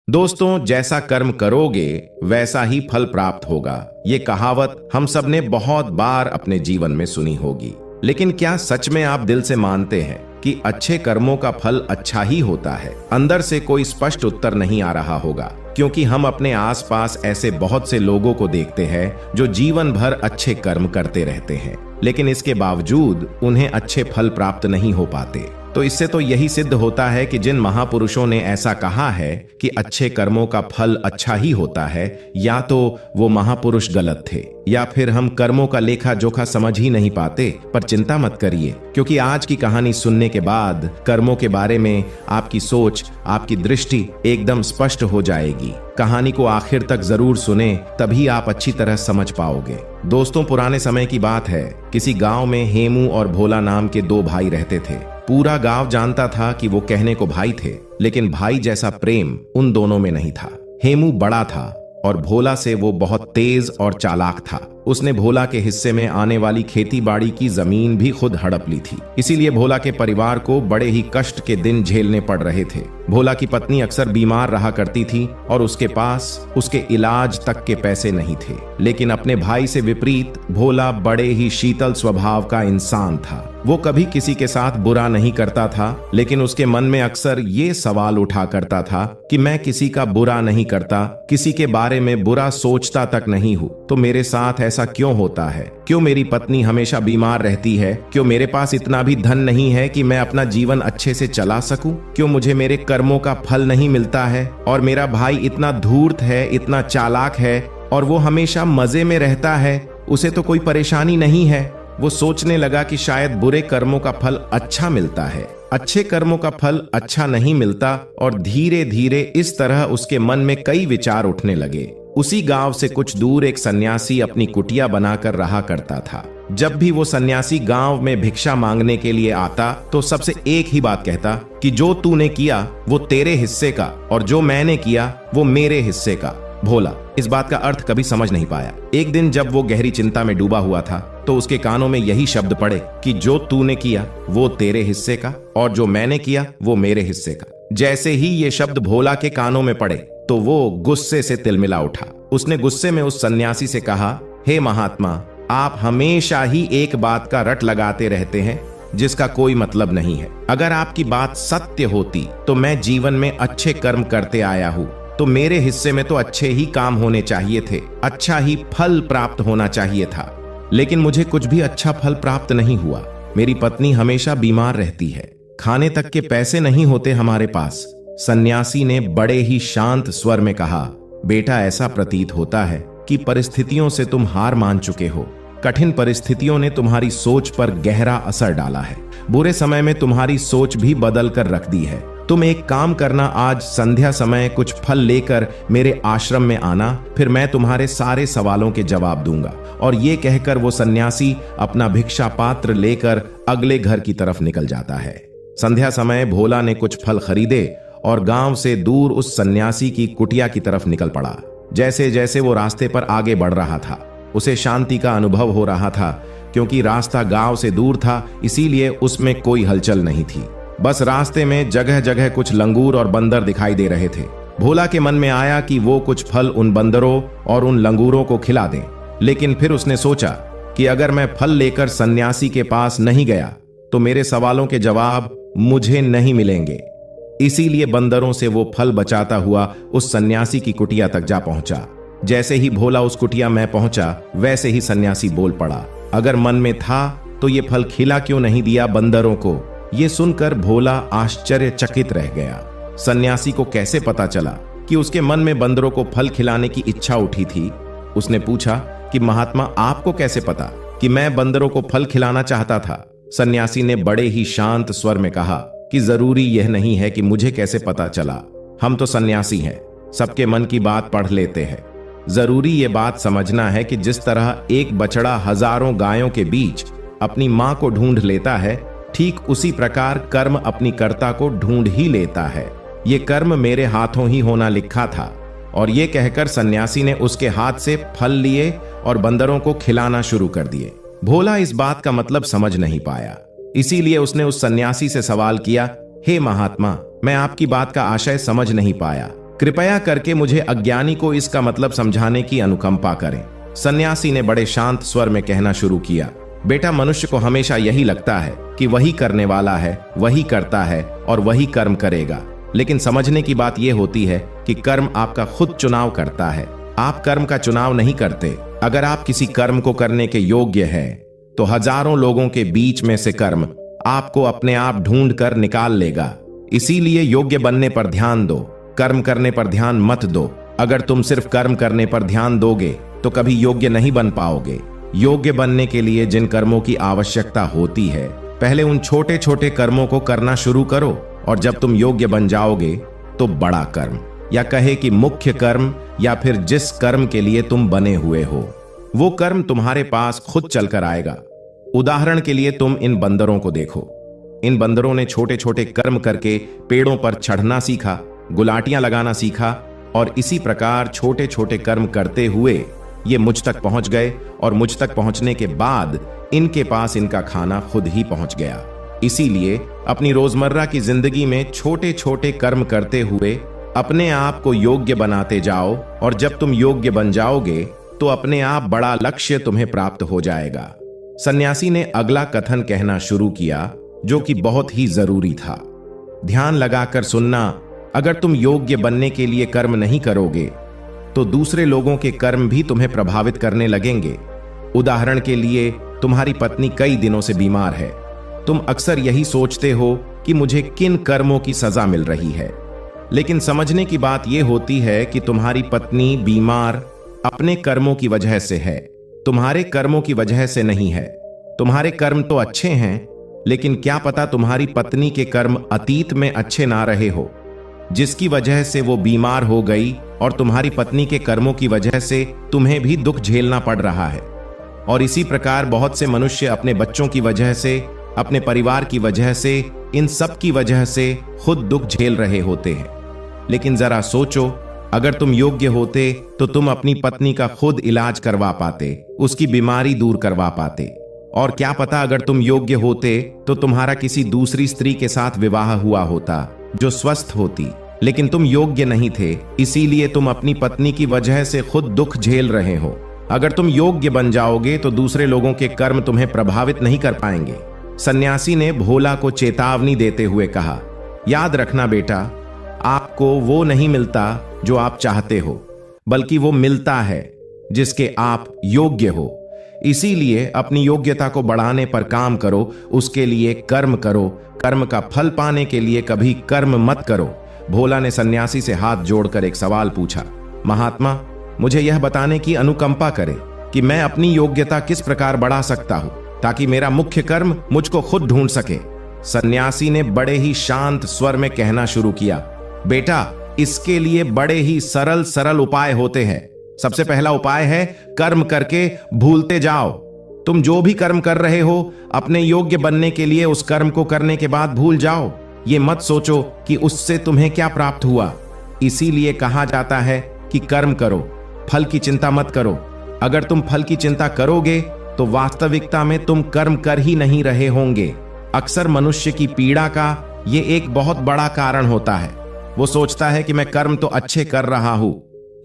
दोस्तों, जैसा कर्म करोगे वैसा ही फल प्राप्त होगा। ये कहावत हम सब ने बहुत बार अपने जीवन में सुनी होगी, लेकिन क्या सच में आप दिल से मानते हैं कि अच्छे कर्मों का फल अच्छा ही होता है? अंदर से कोई स्पष्ट उत्तर नहीं आ रहा होगा, क्योंकि हम अपने आसपास ऐसे बहुत से लोगों को देखते हैं जो जीवन भर अच्छे कर्म करते रहते हैं, लेकिन इसके बावजूद उन्हें अच्छे फल प्राप्त नहीं हो पाते। तो इससे तो यही सिद्ध होता है कि जिन महापुरुषों ने ऐसा कहा है कि अच्छे कर्मों का फल अच्छा ही होता है, या तो वो महापुरुष गलत थे या फिर हम कर्मों का लेखा जोखा समझ ही नहीं पाते। पर चिंता मत करिए, क्योंकि आज की कहानी सुनने के बाद कर्मों के बारे में आपकी सोच, आपकी दृष्टि एकदम स्पष्ट हो जाएगी। कहानी को आखिर तक जरूर सुने, तभी आप अच्छी तरह समझ पाओगे। दोस्तों, पुराने समय की बात है। किसी गांव में हेमू और भोला नाम के दो भाई रहते थे। पूरा गांव जानता था कि वो कहने को भाई थे, लेकिन भाई जैसा प्रेम उन दोनों में नहीं था। हेमू बड़ा था और भोला से वो बहुत तेज और चालाक था। उसने भोला के हिस्से में आने वाली खेती बाड़ी की जमीन भी खुद हड़प ली थी। इसीलिए भोला के परिवार को बड़े ही कष्ट के दिन झेलने पड़ रहे थे। भोला की पत्नी अक्सर बीमार रहा करती थी और उसके पास उसके इलाज तक के पैसे नहीं थे। लेकिन अपने भाई से विपरीत भोला बड़े ही शीतल स्वभाव का इंसान था। वो कभी किसी के साथ बुरा नहीं करता था, लेकिन उसके मन में अक्सर ये सवाल उठा करता था कि मैं किसी का बुरा नहीं करता, किसी के बारे में बुरा सोचता तक नहीं हूँ, तो मेरे साथ ऐसा क्यों होता है? क्यों मेरी पत्नी हमेशा बीमार रहती है? क्यों मेरे पास इतना भी धन नहीं है कि मैं अपना जीवन अच्छे से चला सकूं? क्यों मुझे मेरे कर्मों का फल नहीं मिलता है? और मेरा भाई इतना धूर्त है, इतना चालाक है और वो हमेशा मजे में रहता है, उसे तो कोई परेशानी नहीं है। वो सोचने लगा कि शायद बुरे कर्मों का फल अच्छा मिलता है, अच्छे कर्मों का फल अच्छा नहीं मिलता। और धीरे धीरे इस तरह उसके मन में कई विचार उठने लगे। उसी गांव से कुछ दूर एक सन्यासी अपनी कुटिया बनाकर रहा करता था। जब भी वो सन्यासी गांव में भिक्षा मांगने के लिए आता तो सबसे एक ही बात कहता कि जो तूने किया वो तेरे हिस्से का और जो मैंने किया वो मेरे हिस्से का। भोला इस बात का अर्थ कभी समझ नहीं पाया। एक दिन जब वो गहरी चिंता में डूबा हुआ था तो उसके कानों में यही शब्द पड़े कि जो तूने किया वो तेरे हिस्से का और जो मैंने किया वो मेरे हिस्से का। जैसे ही ये शब्द भोला के कानों में पड़े तो वो गुस्से से तिलमिला उठा। उसने गुस्से में उस सन्यासी से कहा, हे महात्मा, आप हमेशा ही एक बात का रट लगाते रहते हैं जिसका कोई मतलब नहीं है। अगर आपकी बात सत्य होती तो मैं जीवन में अच्छे कर्म करते आया हूँ, तो मेरे हिस्से में तो अच्छे ही काम होने चाहिए थे, अच्छा ही फल प्राप्त होना चाहिए था। लेकिन मुझे कुछ भी अच्छा फल प्राप्त नहीं हुआ। मेरी पत्नी हमेशा बीमार रहती है, खाने तक के पैसे नहीं होते हमारे पास। सन्यासी ने बड़े ही शांत स्वर में कहा, बेटा, ऐसा प्रतीत होता है कि परिस्थितियों से तुम हार मान चुके हो। कठिन परिस्थितियों ने तुम्हारी सोच पर गहरा असर डाला है। बुरे समय में तुम्हारी सोच भी बदल कर रख दी है। तुम एक काम करना, आज संध्या समय कुछ फल लेकर मेरे आश्रम में आना, फिर मैं तुम्हारे सारे सवालों के जवाब दूंगा। और ये कहकर वो सन्यासी अपना भिक्षा पात्र लेकर अगले घर की तरफ निकल जाता है। संध्या समय भोला ने कुछ फल खरीदे और गांव से दूर उस सन्यासी की कुटिया की तरफ निकल पड़ा। जैसे जैसे वो रास्ते पर आगे बढ़ रहा था, उसे शांति का अनुभव हो रहा था, क्योंकि रास्ता गांव से दूर था, इसीलिए उसमें कोई हलचल नहीं थी। बस रास्ते में जगह जगह कुछ लंगूर और बंदर दिखाई दे रहे थे। भोला के मन में आया कि वो कुछ फल उन बंदरों और उन लंगूरों को खिला दें, लेकिन फिर उसने सोचा कि अगर मैं फल लेकर सन्यासी के पास नहीं गया तो मेरे सवालों के जवाब मुझे नहीं मिलेंगे। इसीलिए बंदरों से वो फल बचाता हुआ उस सन्यासी की कुटिया तक जा पहुंचा। जैसे ही भोला उस कुटिया में पहुंचा, वैसे ही सन्यासी बोल पड़ा, अगर मन में था तो ये फल खिला क्यों नहीं दिया बंदरों को? ये सुनकर भोला आश्चर्यचकित रह गया। सन्यासी को कैसे पता चला कि उसके मन में बंदरों को फल खिलाने की इच्छा उठी थी? उसने पूछा कि महात्मा, आपको कैसे पता कि मैं बंदरों को फल खिलाना चाहता था? सन्यासी ने बड़े ही शांत स्वर में कहा कि जरूरी यह नहीं है कि मुझे कैसे पता चला। हम तो सन्यासी हैं, सबके मन की बात पढ़ लेते हैं। जरूरी ये बात समझना है कि जिस तरह एक बछड़ा हजारों गायों के बीच अपनी मां को ढूंढ लेता है, ठीक उसी प्रकार कर्म अपनी कर्ता को ढूंढ ही लेता है। ये कर्म मेरे हाथों ही होना लिखा था। और ये कहकर सन्यासी ने उसके हाथ से फल लिए और बंदरों को खिलाना शुरू कर दिए। भोला इस बात का मतलब समझ नहीं पाया, इसीलिए उसने उस सन्यासी से सवाल किया, हे महात्मा, मैं आपकी बात का आशय समझ नहीं पाया। कृपया करके मुझे अज्ञानी को इसका मतलब समझाने की अनुकंपा करें। सन्यासी ने बड़े शांत स्वर में कहना शुरू किया, बेटा, मनुष्य को हमेशा यही लगता है कि वही करने वाला है, वही करता है और वही कर्म करेगा। लेकिन समझने की बात यह होती है कि कर्म आपका खुद चुनाव करता है, आप कर्म का चुनाव नहीं करते। अगर आप किसी कर्म को करने के योग्य हैं, तो हजारों लोगों के बीच में से कर्म आपको अपने आप ढूंढ कर निकाल लेगा। इसीलिए योग्य बनने पर ध्यान दो, कर्म करने पर ध्यान मत दो। अगर तुम सिर्फ कर्म करने पर ध्यान दोगे तो कभी योग्य नहीं बन पाओगे। योग्य बनने के लिए जिन कर्मों की आवश्यकता होती है, पहले उन छोटे छोटे कर्मों को करना शुरू करो, और जब तुम योग्य बन जाओगे तो बड़ा कर्म, या कहे कि मुख्य कर्म, या फिर जिस कर्म के लिए तुम बने हुए हो, वो कर्म तुम्हारे पास खुद चलकर आएगा। उदाहरण के लिए तुम इन बंदरों को देखो। इन बंदरों ने छोटे छोटे कर्म करके पेड़ों पर चढ़ना सीखा, गुलाटियां लगाना सीखा, और इसी प्रकार छोटे छोटे कर्म करते हुए ये मुझ तक पहुंच गए, और मुझ तक पहुंचने के बाद इनके पास इनका खाना खुद ही पहुंच गया। इसीलिए अपनी रोजमर्रा की जिंदगी में छोटे छोटे कर्म करते हुए अपने आप को योग्य बनाते जाओ, और जब तुम योग्य बन जाओगे तो अपने आप बड़ा लक्ष्य तुम्हें प्राप्त हो जाएगा। सन्यासी ने अगला कथन कहना शुरू किया, जो कि बहुत ही जरूरी था। ध्यान लगाकर सुनना, अगर तुम योग्य बनने के लिए कर्म नहीं करोगे तो दूसरे लोगों के कर्म भी तुम्हें प्रभावित करने लगेंगे। उदाहरण के लिए, तुम्हारी पत्नी कई दिनों से बीमार है। तुम अक्सर यही सोचते हो कि मुझे किन कर्मों की सजा मिल रही है, लेकिन समझने की बात यह होती है कि तुम्हारी पत्नी बीमार अपने कर्मों की वजह से है, तुम्हारे कर्मों की वजह से नहीं है। तुम्हारे कर्म तो अच्छे हैं, लेकिन क्या पता तुम्हारी पत्नी के कर्म अतीत में अच्छे ना रहे हो, जिसकी वजह से वो बीमार हो गई, और तुम्हारी पत्नी के कर्मों की वजह से तुम्हें भी दुख झेलना पड़ रहा है। और इसी प्रकार बहुत से मनुष्य अपने बच्चों की वजह से, अपने परिवार की वजह से, इन सब की वजह से खुद दुख झेल रहे होते हैं। लेकिन जरा सोचो, अगर तुम योग्य होते तो तुम अपनी पत्नी का खुद इलाज करवा पाते, उसकी बीमारी दूर करवा पाते। और क्या पता अगर तुम योग्य होते तो तुम्हारा किसी दूसरी स्त्री के साथ विवाह हुआ होता जो स्वस्थ होती, लेकिन तुम योग्य नहीं थे, इसीलिए तुम अपनी पत्नी की वजह से खुद दुख झेल रहे हो। अगर तुम योग्य बन जाओगे तो दूसरे लोगों के कर्म तुम्हें प्रभावित नहीं कर पाएंगे। सन्यासी ने भोला को चेतावनी देते हुए कहा, याद रखना बेटा, आपको वो नहीं मिलता जो आप चाहते हो, बल्कि वो मिलता है जिसके आप योग्य हो। इसीलिए अपनी योग्यता को बढ़ाने पर काम करो, उसके लिए कर्म करो। कर्म का फल पाने के लिए कभी कर्म मत करो। भोला ने सन्यासी से हाथ जोड़कर एक सवाल पूछा, महात्मा, मुझे यह बताने की अनुकंपा करें कि मैं अपनी योग्यता किस प्रकार बढ़ा सकता हूं, ताकि मेरा मुख्य कर्म मुझको खुद ढूंढ सके। सन्यासी ने बड़े ही शांत स्वर में कहना शुरू किया, बेटा, इसके लिए बड़े ही सरल सरल उपाय होते हैं। सबसे पहला उपाय है कर्म करके भूलते जाओ। तुम जो भी कर्म कर रहे हो, अपने योग्य बनने के लिए उस कर्म को करने के बाद भूल जाओ। ये मत सोचो कि उससे तुम्हें क्या प्राप्त हुआ। इसीलिए कहा जाता है कि कर्म करो, फल की चिंता मत करो। अगर तुम फल की चिंता करोगे तो वास्तविकता में तुम कर्म कर ही नहीं रहे होंगे। अक्सर मनुष्य की पीड़ा का ये एक बहुत बड़ा कारण होता है। वो सोचता है कि मैं कर्म तो अच्छे कर रहा हूं,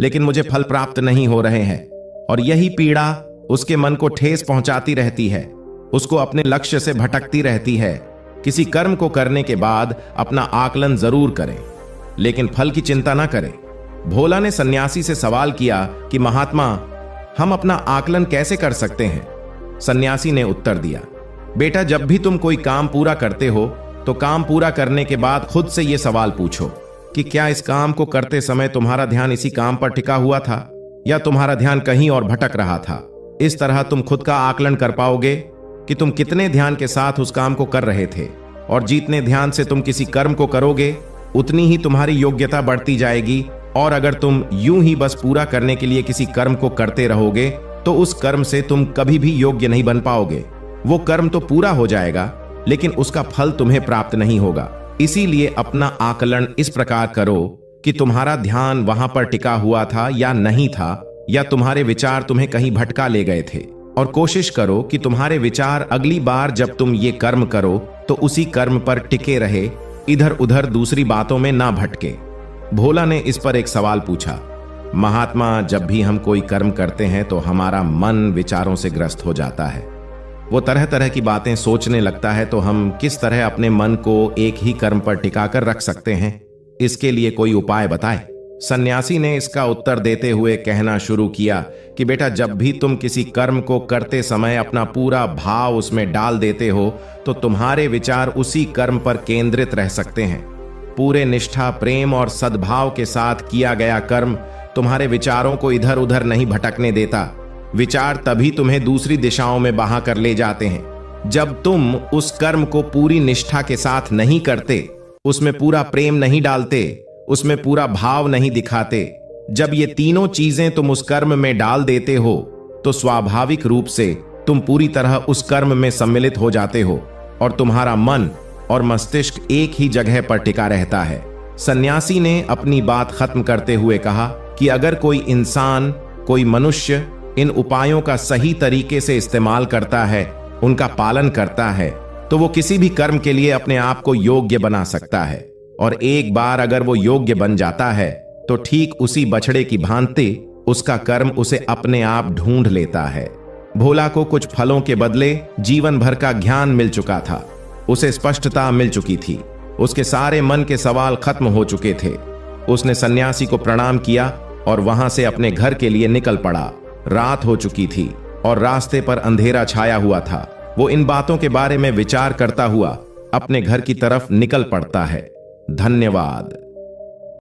लेकिन मुझे फल प्राप्त नहीं हो रहे हैं, और यही पीड़ा उसके मन को ठेस पहुंचाती रहती है, उसको अपने लक्ष्य से भटकती रहती है। किसी कर्म को करने के बाद अपना आकलन जरूर करें, लेकिन फल की चिंता ना करें। भोला ने सन्यासी से सवाल किया कि महात्मा, हम अपना आकलन कैसे कर सकते हैं? सन्यासी ने उत्तर दिया, बेटा, जब भी तुम कोई काम पूरा करते हो तो काम पूरा करने के बाद खुद से यह सवाल पूछो कि क्या इस काम को करते समय तुम्हारा ध्यान इसी काम पर टिका हुआ था, या तुम्हारा ध्यान कहीं और भटक रहा था। इस तरह तुम खुद का आकलन कर पाओगे कि तुम कितने ध्यान के साथ उस काम को कर रहे थे, और जितने ध्यान से तुम किसी कर्म को करोगे उतनी ही तुम्हारी योग्यता बढ़ती जाएगी। और अगर तुम यूं ही बस पूरा करने के लिए किसी कर्म को करते रहोगे तो उस कर्म से तुम कभी भी योग्य नहीं बन पाओगे। वो कर्म तो पूरा हो जाएगा, लेकिन उसका फल तुम्हें प्राप्त नहीं होगा। इसीलिए अपना आकलन इस प्रकार करो कि तुम्हारा ध्यान वहां पर टिका हुआ था या नहीं था, या तुम्हारे विचार तुम्हें कहीं भटका ले गए थे। और कोशिश करो कि तुम्हारे विचार अगली बार जब तुम ये कर्म करो तो उसी कर्म पर टिके रहे, इधर उधर दूसरी बातों में ना भटके। भोला ने इस पर एक सवाल पूछा। महात्मा, जब भी हम कोई कर्म करते हैं तो हमारा मन विचारों से ग्रस्त हो जाता है। वो तरह तरह की बातें सोचने लगता है, तो हम किस तरह अपने मन को एक ही कर्म पर टिका कर रख सकते हैं? इसके लिए कोई उपाय बताए। सन्यासी ने इसका उत्तर देते हुए कहना शुरू किया कि बेटा, जब भी तुम किसी कर्म को करते समय अपना पूरा भाव उसमें डाल देते हो तो तुम्हारे विचार उसी कर्म पर केंद्रित रह सकते हैं। पूरे निष्ठा, प्रेम और सद्भाव के साथ किया गया कर्म तुम्हारे विचारों को इधर उधर नहीं भटकने देता। विचार तभी तुम्हें दूसरी दिशाओं में बहा कर ले जाते हैं जब तुम उस कर्म को पूरी निष्ठा के साथ नहीं करते, उसमें पूरा प्रेम नहीं डालते, उसमें पूरा भाव नहीं दिखाते। जब ये तीनों चीजें तुम उस कर्म में डाल देते हो तो स्वाभाविक रूप से तुम पूरी तरह उस कर्म में सम्मिलित हो जाते हो और तुम्हारा मन और मस्तिष्क एक ही जगह पर टिका रहता है। सन्यासी ने अपनी बात खत्म करते हुए कहा कि अगर कोई इंसान, कोई मनुष्य इन उपायों का सही तरीके से इस्तेमाल करता है, उनका पालन करता है, तो वो किसी भी कर्म के लिए अपने आप को योग्य बना सकता है। और एक बार अगर वो योग्य बन जाता है तो ठीक उसी बछड़े की भांति उसका कर्म उसे अपने आप ढूंढ लेता है। भोला को कुछ फलों के बदले जीवन भर का ज्ञान मिल चुका था। उसे स्पष्टता मिल चुकी थी। उसके सारे मन के सवाल खत्म हो चुके थे। उसने सन्यासी को प्रणाम किया और वहां से अपने घर के लिए निकल पड़ा। रात हो चुकी थी और रास्ते पर अंधेरा छाया हुआ था। वो इन बातों के बारे में विचार करता हुआ अपने घर की तरफ निकल पड़ता है। धन्यवाद।